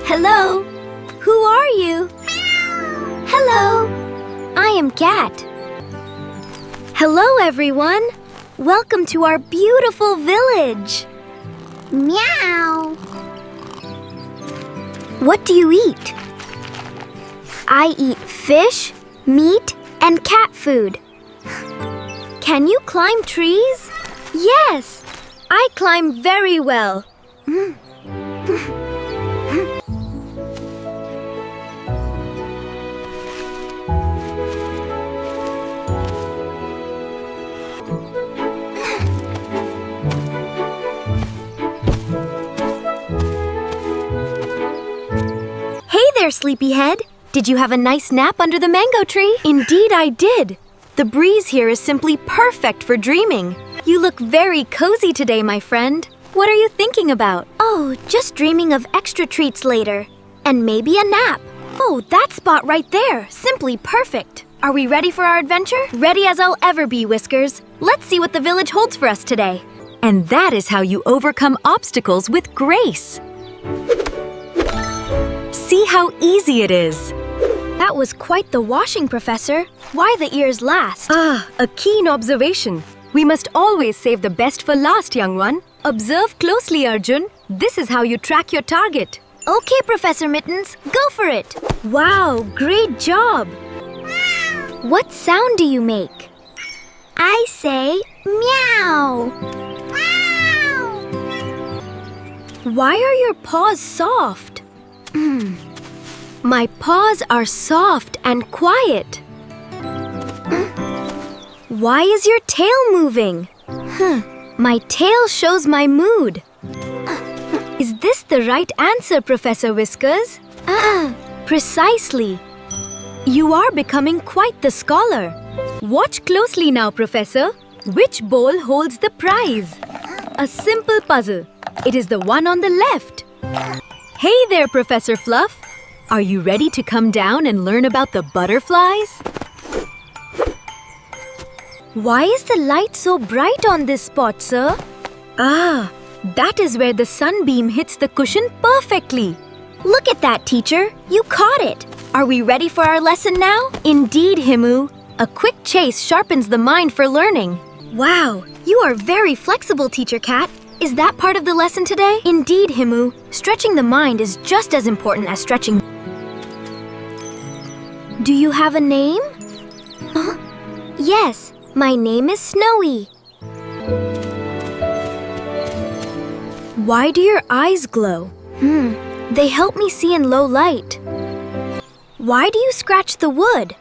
Hello. Who are you? Hello. I am Cat. Hello, everyone. Welcome to our beautiful village. Meow. What do you eat? I eat fish, meat, and cat food. Can you climb trees? Yes, I climb very well. Hey there, Sleepyhead. Did you have a nice nap under the mango tree? Indeed, I did. The breeze here is simply perfect for dreaming. You look very cozy today, my friend. What are you thinking about? Oh, just dreaming of extra treats later. And maybe a nap. Oh, that spot right there. Simply perfect. Are we ready for our adventure? Ready as I'll ever be, Whiskers. Let's see what the village holds for us today. And that is how you overcome obstacles with grace. See how easy it is. That was quite the washing, Professor. Why the ears last? A keen observation. We must always save the best for last, young one. Observe closely, Arjun. This is how you track your target. Okay, Professor Mittens, go for it. Wow, great job. What sound do you make? I say meow. Why are your paws soft? My paws are soft and quiet. Why is your tail moving? My tail shows my mood. Is this the right answer, Professor Whiskers? Precisely. You are becoming quite the scholar. Watch closely now, Professor. Which bowl holds the prize? A simple puzzle. It is the one on the left. Hey there, Professor Fluff. Are you ready to come down and learn about the butterflies? Why is the light so bright on this spot, sir? That is where the sunbeam hits the cushion perfectly. Look at that, teacher. You caught it. Are we ready for our lesson now? Indeed, Himu. A quick chase sharpens the mind for learning. Wow, you are very flexible, Teacher Cat. Is that part of the lesson today? Indeed, Himu. Stretching the mind is just as important as stretching. Do you have a name? Yes, my name is Snowy. Why do your eyes glow? They help me see in low light. Why do you scratch the wood?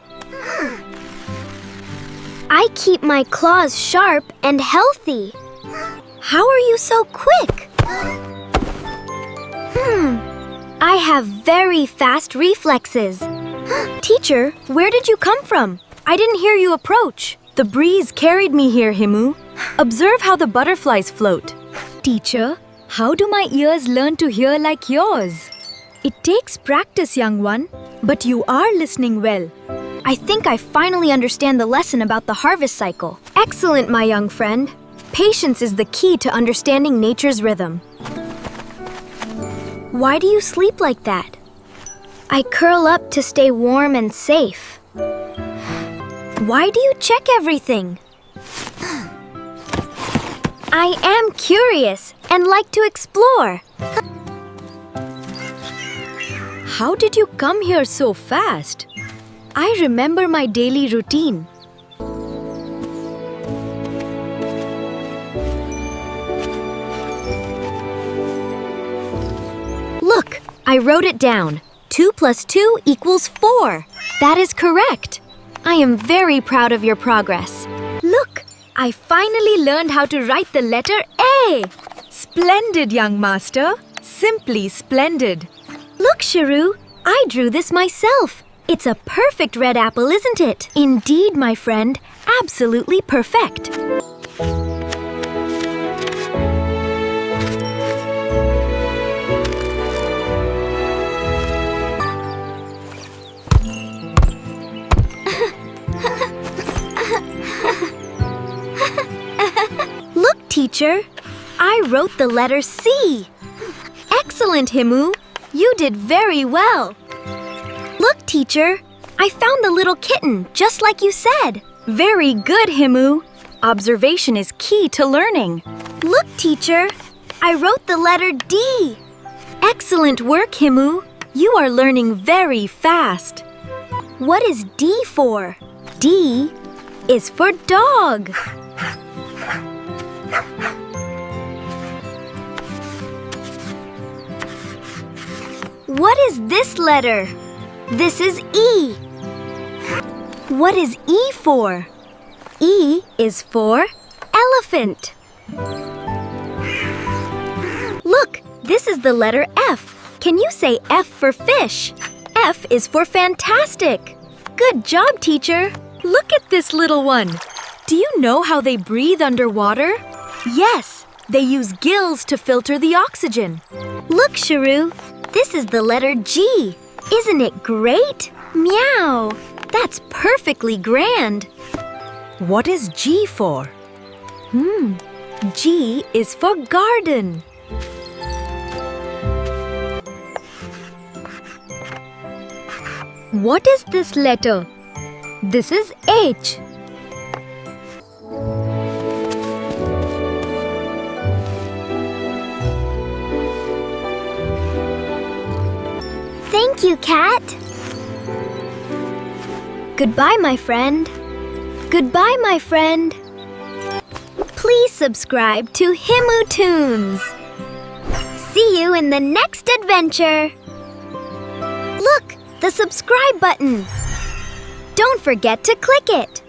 I keep my claws sharp and healthy. How are you so quick? I have very fast reflexes. Teacher, where did you come from? I didn't hear you approach. The breeze carried me here, Himu. Observe how the butterflies float. Teacher, how do my ears learn to hear like yours? It takes practice, young one, but you are listening well. I think I finally understand the lesson about the harvest cycle. Excellent, my young friend. Patience is the key to understanding nature's rhythm. Why do you sleep like that? I curl up to stay warm and safe. Why do you check everything? I am curious and like to explore. How did you come here so fast? I remember my daily routine. Look, I wrote it down. 2 + 2 = 4. That is correct. I am very proud of your progress. Look, I finally learned how to write the letter A. Splendid, young master. Simply splendid. Look, Shiru, I drew this myself. It's a perfect red apple, isn't it? Indeed, my friend. Absolutely perfect. Look, teacher. I wrote the letter C. Excellent, Himu. You did very well. Look, teacher. I found the little kitten, just like you said. Very good, Himu. Observation is key to learning. Look, teacher. I wrote the letter D. Excellent work, Himu. You are learning very fast. What is D for? D is for dog. What is this letter? This is E. What is E for? E is for elephant. Look, this is the letter F. Can you say F for fish? F is for fantastic. Good job, teacher. Look at this little one. Do you know how they breathe underwater? Yes, they use gills to filter the oxygen. Look, Sharu, this is the letter G. Isn't it great? Meow. That's perfectly grand. What is G for? G is for garden. What is this letter? This is H. Thank you, Cat. Goodbye, my friend. Goodbye, my friend. Please subscribe to Himu Toons. See you in the next adventure. Look, the subscribe button. Don't forget to click it.